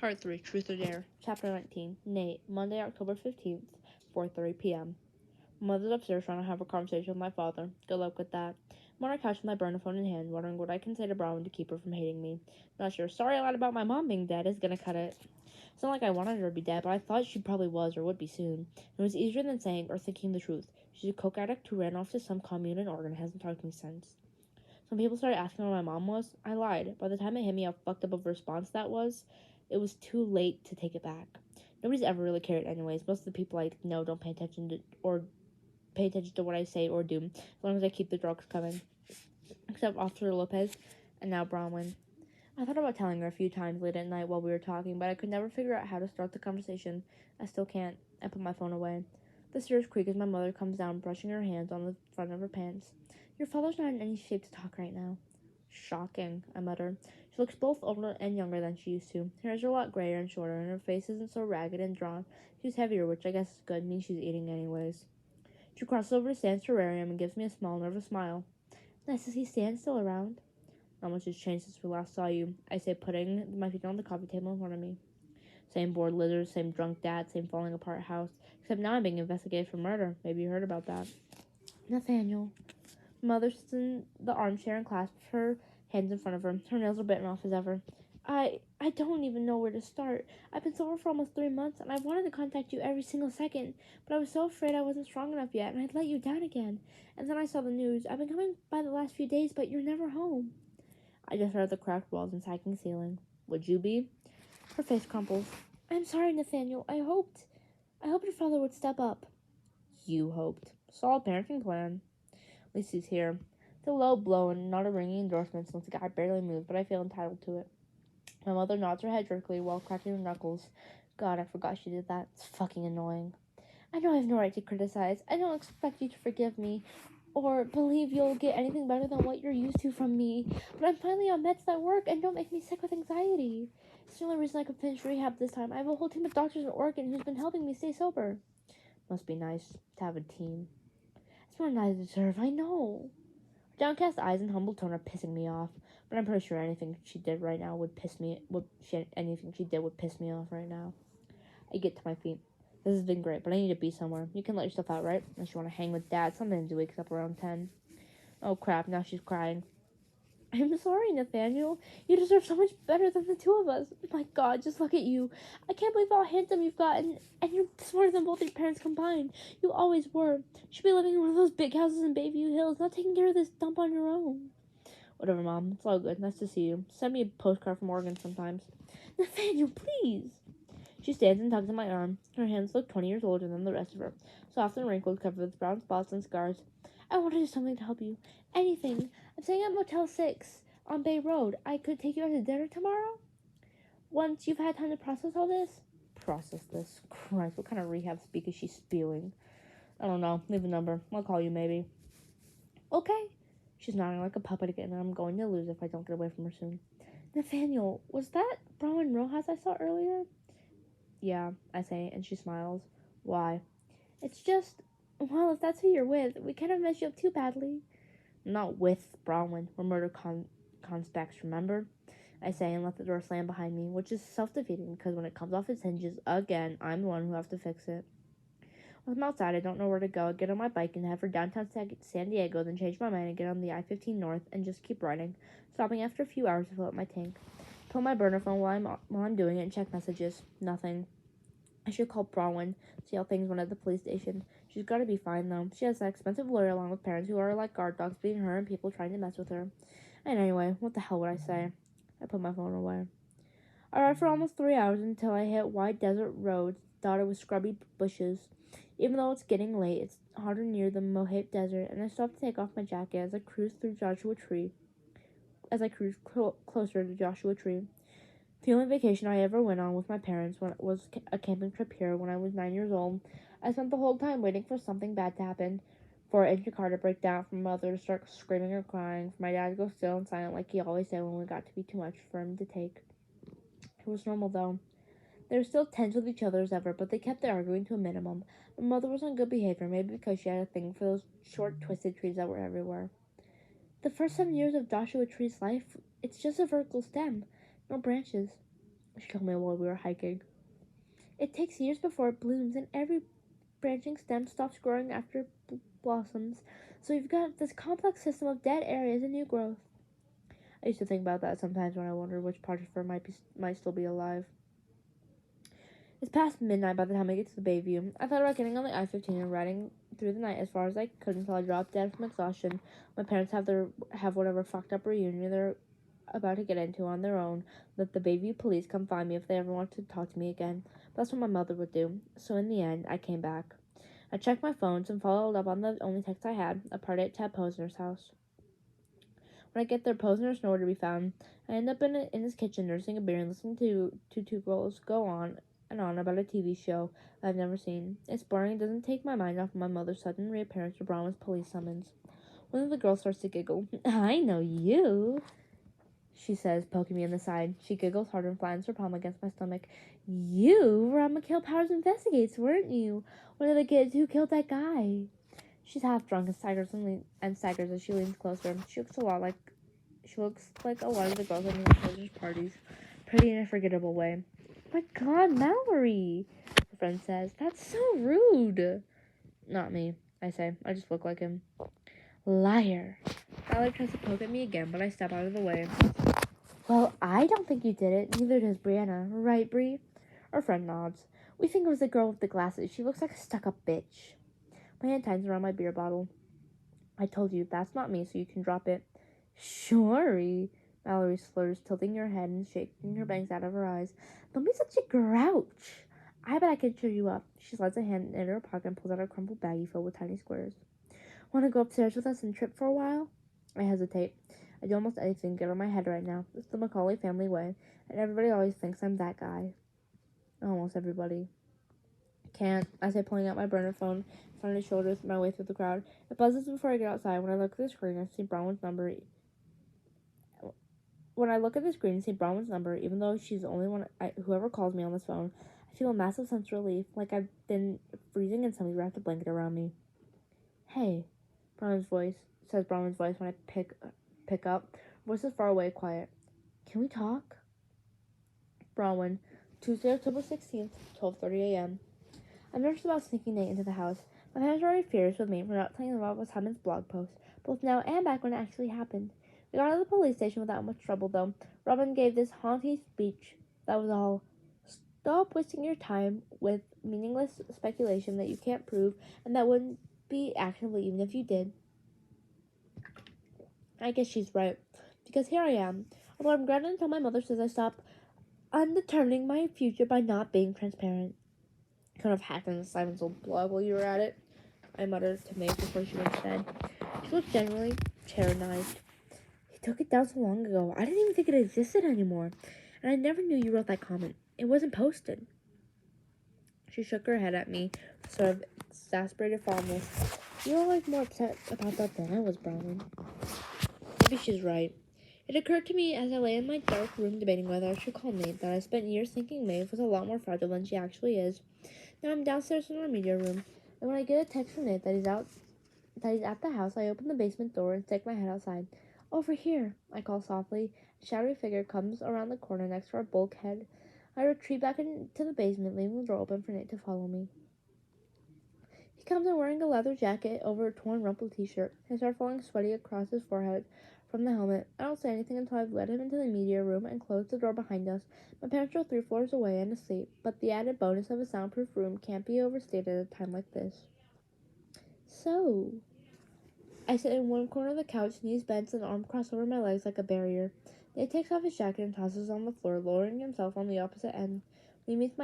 Part 3, Truth or Dare. Chapter 19, Nate, Monday, October 15th, 4:30 p.m. Mother's upstairs trying to have a conversation with my father. Good luck with that. I'm on our couch with my burner phone in hand, wondering what I can say to Bronwyn to keep her from hating me. Not sure. Sorry a lot about my mom being dead is gonna cut it. It's not like I wanted her to be dead, but I thought she probably was or would be soon. It was easier than saying or thinking the truth. She's a coke addict who ran off to some commune in Oregon and hasn't talked to me since. Some people started asking where my mom was. I lied. By the time it hit me how fucked up of a response that was, it was too late to take it back. Nobody's ever really cared anyways. Most of the people I know don't pay attention to what I say or do, as long as I keep the drugs coming. Except Officer Lopez, and now Bronwyn. I thought about telling her a few times late at night while we were talking, but I could never figure out how to start the conversation. I still can't. I put my phone away. The stairs creak as my mother comes down, brushing her hands on the front of her pants. Your father's not in any shape to talk right now. Shocking, I muttered. She looks both older and younger than she used to. Her hair's a lot grayer and shorter, and her face isn't so ragged and drawn. She's heavier, which I guess is good, means she's eating anyways. She crosses over to Stan's terrarium and gives me a small, nervous smile. Nice to see Stan still around. Not much has changed since we last saw you, I say, putting my feet on the coffee table in front of me. Same bored lizard, same drunk dad, same falling apart house. Except now I'm being investigated for murder. Maybe you heard about that. Nathaniel. Mother sits in the armchair and clasps her hands in front of her. Her nails are bitten off as ever. I don't even know where to start. I've been sober for almost 3 months, and I've wanted to contact you every single second, but I was so afraid I wasn't strong enough yet, and I'd let you down again. And then I saw the news. I've been coming by the last few days, but you're never home. I just heard the cracked walls and sagging ceiling. Would you be? Her face crumples. I'm sorry, Nathaniel. I hoped your father would step up. You hoped. Solid parenting plan. At least he's here. It's a low blow and not a ringing endorsement since the guy barely moved, but I feel entitled to it. My mother nods her head jerkily while cracking her knuckles. God, I forgot she did that. It's fucking annoying. I know I have no right to criticize. I don't expect you to forgive me or believe you'll get anything better than what you're used to from me, but I'm finally on meds that work and don't make me sick with anxiety. It's the only reason I could finish rehab this time. I have a whole team of doctors in Oregon who's been helping me stay sober. Must be nice to have a team. It's more than I deserve, I know. Her downcast eyes and humble tone are pissing me off, but I'm pretty sure anything she did right now would piss me off right now. I get to my feet. This has been great, but I need to be somewhere. You can let yourself out, right? Unless you want to hang with Dad. Sometimes he wakes up around 10. Oh crap, now she's crying. I'm sorry, Nathaniel. You deserve so much better than the two of us. My God, just look at you. I can't believe how handsome you've gotten, and you're smarter than both your parents combined. You always were. You should be living in one of those big houses in Bayview Hills, not taking care of this dump on your own. Whatever, Mom. It's all good. Nice to see you. Send me a postcard from Oregon sometimes. Nathaniel, please. She stands and tugs at my arm. Her hands look 20 years older than the rest of her, soft and wrinkled, covered with brown spots and scars. I want to do something to help you. Anything. I'm staying at Motel 6 on Bay Road. I could take you out to dinner tomorrow? Once you've had time to process all this? Process this? Christ, what kind of rehab speak is she spewing? I don't know. Leave a number. I'll call you maybe. Okay. She's nodding like a puppet again, and I'm going to lose if I don't get away from her soon. Nathaniel, was that Bronwyn Rojas I saw earlier? Yeah, I say, and she smiles. Why? It's just, well, if that's who you're with, we kind of messed you up too badly. I'm not with Bronwyn. We're murder conspects, remember? I say and let the door slam behind me, which is self-defeating because when it comes off its hinges again, I'm the one who has to fix it. Once I'm outside, I don't know where to go. I get on my bike and head for downtown San Diego, then change my mind and get on the I-15 North and just keep riding, stopping after a few hours to fill up my tank. Pull my burner phone while I'm doing it and check messages. Nothing. I should call Bronwyn, see how things went at the police station. She's got to be fine, though. She has that expensive lawyer along with parents who are like guard dogs beating her and people trying to mess with her. And anyway, what the hell would I say? I put my phone away. I ride for almost 3 hours until I hit wide desert roads dotted with scrubby bushes. Even though it's getting late, it's hotter near the Mohave Desert, and I still have to take off my jacket as I cruise through Joshua Tree. Closer to Joshua Tree. The only vacation I ever went on with my parents was a camping trip here when I was 9 years old. I spent the whole time waiting for something bad to happen, for an engine car to break down, for my mother to start screaming or crying, for my dad to go still and silent like he always said when we got to be too much for him to take. It was normal, though. They were still tense with each other as ever, but they kept their arguing to a minimum. My mother was on good behavior, maybe because she had a thing for those short, twisted trees that were everywhere. The first 7 years of Joshua Tree's life, it's just a vertical stem, no branches. she told me while we were hiking. It takes years before it blooms, and every branching stem stops growing after blossoms. So you've got this complex system of dead areas and new growth. I used to think about that sometimes when I wondered which part of her might still be alive. It's past midnight by the time I get to the Bayview. I thought about getting on the I-15 and riding through the night as far as I could until I dropped dead from exhaustion. My parents have whatever fucked up reunion they're about to get into on their own. Let the Bayview police come find me if they ever want to talk to me again. That's what my mother would do. So in the end, I came back. I checked my phones and followed up on the only text I had, a party at Ted Posner's house. When I get there, Posner's nowhere to be found. I end up in his kitchen nursing a beer and listening to two girls go on and on about a TV show I've never seen. It's boring and doesn't take my mind off of my mother's sudden reappearance or Brahma's police summons. One of the girls starts to giggle. I know you, she says, poking me in the side. She giggles harder and flattens her palm against my stomach. You were on McHale Powers Investigates, weren't you? One of the kids who killed that guy. She's half drunk and staggers as she leans closer. She looks like a lot of the girls at New Year's parties, pretty in a forgettable way. My God, Mallory, her friend says. That's so rude. Not me, I say. I just look like him. Liar. Mallory tries to poke at me again, but I step out of the way. Well, I don't think you did it. Neither does Brianna. Right, Bri? Her friend nods. We think it was the girl with the glasses. She looks like a stuck-up bitch. My hand tightens around my beer bottle. I told you, that's not me, so you can drop it. Sorry, Mallory slurs, tilting her head and shaking her bangs out of her eyes. Don't be such a grouch. I bet I could cheer you up. She slides a hand into her pocket and pulls out a crumpled baggie filled with tiny squares. Want to go upstairs with us and trip for a while? I hesitate. I do almost anything to get on my head right now. It's the Macaulay family way, and everybody always thinks I'm that guy. Almost everybody. Can't, I say, pulling out my burner phone in front of his shoulders my way through the crowd. It buzzes before I get outside. When I look at the screen, I see Bronwyn's number. Even though she's the only one whoever calls me on this phone, I feel a massive sense of relief, like I've been freezing and somebody wrapped a blanket around me. Hey, says Bronwyn's voice when I pick up. Voice is far away, quiet. Can we talk? Bronwyn, Tuesday, October 16th, 12:30 a.m. I'm nervous about sneaking Nate into the house. My parents were already furious with me for not telling them about Wes Hammond's blog post, both now and back when it actually happened. We got to the police station without much trouble, though. Robin gave this haunting speech. That was all. Stop wasting your time with meaningless speculation that you can't prove and that wouldn't be actionable even if you did. I guess she's right, because here I am. Although I'm grounded until my mother says I stop undetermining my future by not being transparent. Kind of hacked into Simon's old blog while you were at it, I muttered to Maeve before she went to bed. She looked generally tyrannized. He took it down so long ago. I didn't even think it existed anymore. And I never knew you wrote that comment. It wasn't posted. She shook her head at me, sort of exasperated fondness. You were like more upset about that than I was, Bronwyn. Maybe she's right. It occurred to me as I lay in my dark room debating whether I should call Maeve that I spent years thinking Maeve was a lot more fragile than she actually is. Now I'm downstairs in our media room, and when I get a text from Nate that he's at the house, I open the basement door and stick my head outside. Over here, I call softly. A shadowy figure comes around the corner next to our bulkhead. I retreat back into the basement, leaving the door open for Nate to follow me. He comes in wearing a leather jacket over a torn, rumpled t-shirt. His hair falling sweaty across his forehead from the helmet. I don't say anything until I've led him into the media room and closed the door behind us. My parents are 3 floors away and asleep, but the added bonus of a soundproof room can't be overstated at a time like this. So, I sit in one corner of the couch, knees bent and arm crossed over my legs like a barrier. Nate takes off his jacket and tosses it on the floor, lowering himself on the opposite end. When he meets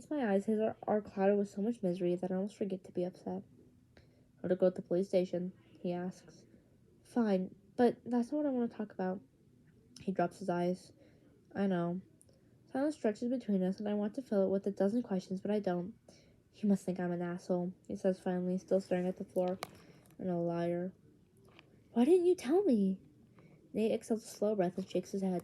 my eyes, his are clouded with so much misery that I almost forget to be upset. How to go to the police station? He asks. Fine, but that's not what I want to talk about. He drops his eyes. I know. Silence stretches between us, and I want to fill it with a dozen questions, but I don't. You must think I'm an asshole, he says finally, still staring at the floor. And a liar. Why didn't you tell me? Nate exhales a slow breath and shakes his head.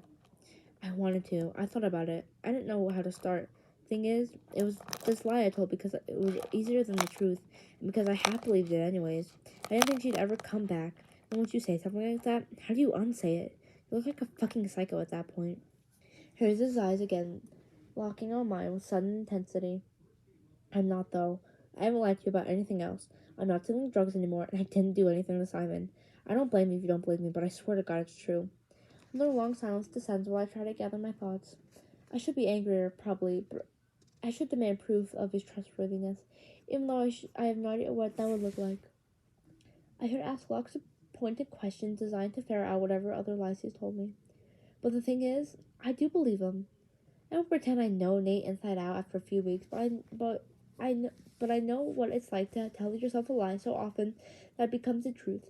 I wanted to. I thought about it. I didn't know how to start. Thing is, it was this lie I told because it was easier than the truth, and because I half believed it anyways. I didn't think she'd ever come back. And once you say something like that, how do you unsay it? You look like a fucking psycho at that point. Here's his eyes again, locking on mine with sudden intensity. I'm not, though. I haven't lied to you about anything else. I'm not dealing drugs anymore, and I didn't do anything to Simon. I don't blame you if you don't believe me, but I swear to God it's true. Another long silence descends while I try to gather my thoughts. I should be angrier, probably, but I should demand proof of his trustworthiness, even though I have no idea what that would look like. I should ask lots of pointed questions designed to ferret out whatever other lies he's told me. But the thing is, I do believe him. I don't pretend I know Nate inside out after a few weeks, but I know what it's like to tell yourself a lie so often that it becomes the truth.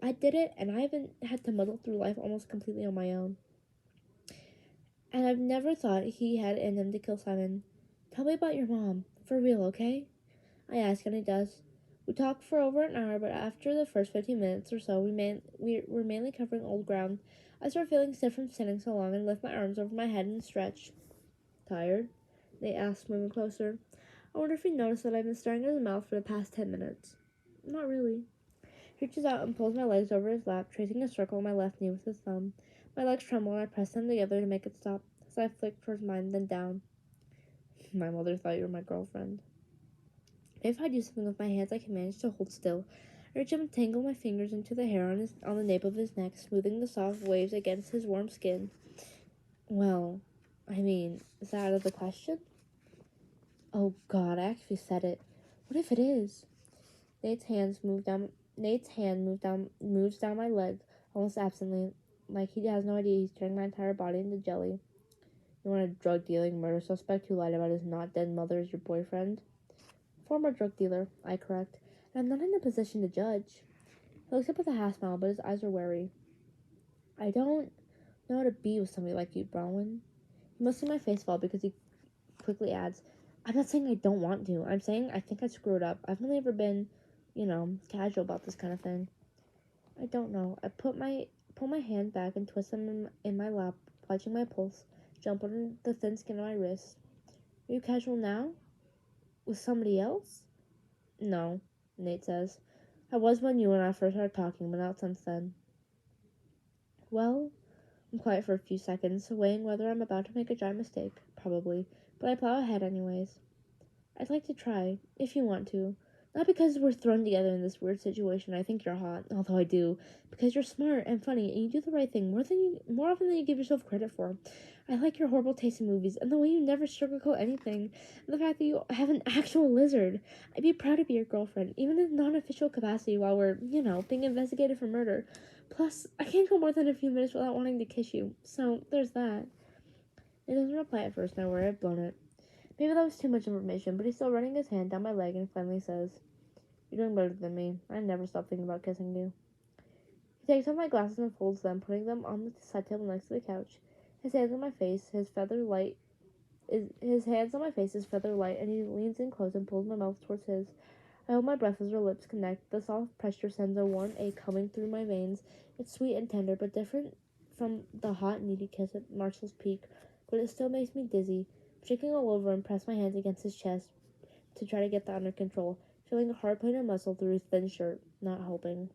I did it, and I haven't had to muddle through life almost completely on my own. And I've never thought he had it in him to kill Simon. Tell me about your mom, for real, okay? I ask, and he does. We talk for over an hour, but after the first 15 minutes or so, we're mainly covering old ground. I start feeling stiff from sitting so long and lift my arms over my head and stretch. Tired? They asked, moving closer. I wonder if he noticed that I've been staring at his mouth for the past 10 minutes. Not really. He reaches out and pulls my legs over his lap, tracing a circle on my left knee with his thumb. My legs tremble and I press them together to make it stop. His eye flicked towards mine, then down. My mother thought you were my girlfriend. If I do something with my hands, I can manage to hold still. I reach up and tangle my fingers into the hair on the nape of his neck, smoothing the soft waves against his warm skin. Well, is that out of the question? Oh God, I actually said it. What if it is? Nate's hand moves down my leg, almost absently, like he has no idea he's turning my entire body into jelly. You want a drug dealing murder suspect who lied about his not dead mother as your boyfriend? Former drug dealer, I correct, and I'm not in a position to judge. He looks up with a half smile, but his eyes are wary. I don't know how to be with somebody like you, Bronwyn. He must see my face fall because he quickly adds, I'm not saying I don't want to. I'm saying I think I screwed up. I've only ever been, casual about this kind of thing. I don't know. I pull my hand back and twist them in my lap, watching my pulse jump on the thin skin of my wrist. Are you casual now? With somebody else? No, Nate says. I was when you and I first started talking, but not since then. Well, I'm quiet for a few seconds, weighing whether I'm about to make a giant mistake. Probably, but I plow ahead anyways. I'd like to try, if you want to. Not because we're thrown together in this weird situation. I think you're hot, although I do. Because you're smart and funny, and you do the right thing more often than you give yourself credit for. I like your horrible taste in movies, and the way you never sugarcoat anything, and the fact that you have an actual lizard. I'd be proud to be your girlfriend, even in non-official capacity while we're, being investigated for murder. Plus, I can't go more than a few minutes without wanting to kiss you, so there's that. He doesn't reply at first, and I worry I've blown it. Maybe that was too much information, but he's still running his hand down my leg and finally says, You're doing better than me. I never stop thinking about kissing you. He takes off my glasses and folds them, putting them on the side table next to the couch. His hands on my face, his hands on my face is feather light, and he leans in close and pulls my mouth towards his. I hold my breath as our lips connect. The soft pressure sends a warm ache coming through my veins. It's sweet and tender, but different from the hot, needy kiss at Marshall's Peak, but it still makes me dizzy. I'm shaking all over and press my hands against his chest to try to get that under control, feeling a hard pain of muscle through his thin shirt, not helping.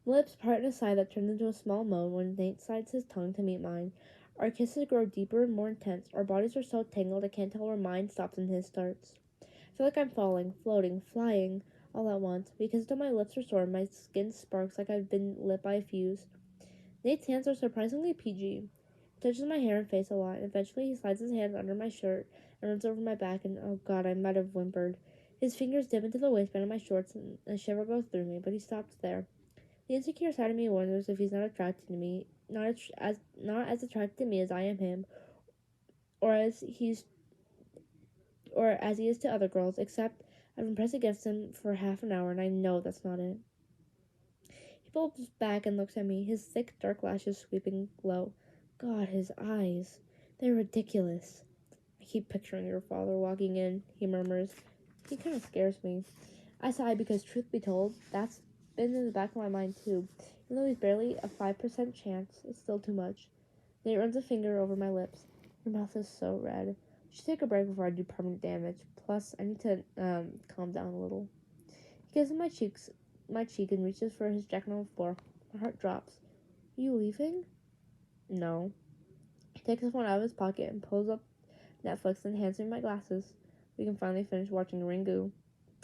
My lips part in a sigh that turns into a small moan when Nate slides his tongue to meet mine. Our kisses grow deeper and more intense. Our bodies are so tangled I can't tell where mine stops and his starts. I feel like I'm falling, floating, flying, all at once. Because till my lips are sore, my skin sparks like I've been lit by a fuse. Nate's hands are surprisingly PG. He touches my hair and face a lot, and eventually he slides his hand under my shirt and runs over my back, and oh God, I might have whimpered. His fingers dip into the waistband of my shorts, and a shiver goes through me, but he stops there. The insecure side of me wonders if he's not attracted to me, not as attracted to me as I am him, or as he is to other girls, except I've been pressed against him for half an hour, and I know that's not it. He pulls back and looks at me, his thick, dark lashes sweeping low. God, his eyes. They're ridiculous. I keep picturing your father walking in, he murmurs. He kind of scares me. I sigh because, truth be told, that's been in the back of my mind too. Even though he's barely a 5% chance, it's still too much. Nate runs a finger over my lips. Your mouth is so red. We should take a break before I do permanent damage. Plus, I need to, calm down a little. He kisses my cheek and reaches for his jacket on the floor. My heart drops. Are you leaving? No. takes the phone out of his pocket and pulls up Netflix and hands me my glasses. We can finally finish watching Ringu.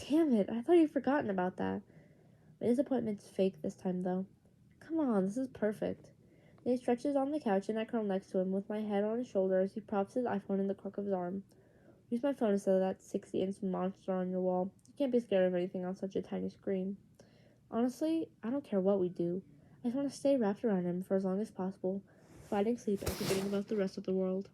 Damn it, I thought you'd forgotten about that. My disappointment's fake this time, though. Come on, this is perfect. And he stretches on the couch and I curl next to him with my head on his shoulder as he props his iPhone in the crook of his arm. Use my phone instead of that 60-inch monster on your wall. You can't be scared of anything on such a tiny screen. Honestly, I don't care what we do. I just want to stay wrapped around him for as long as possible, fighting sleep and forgetting about the rest of the world.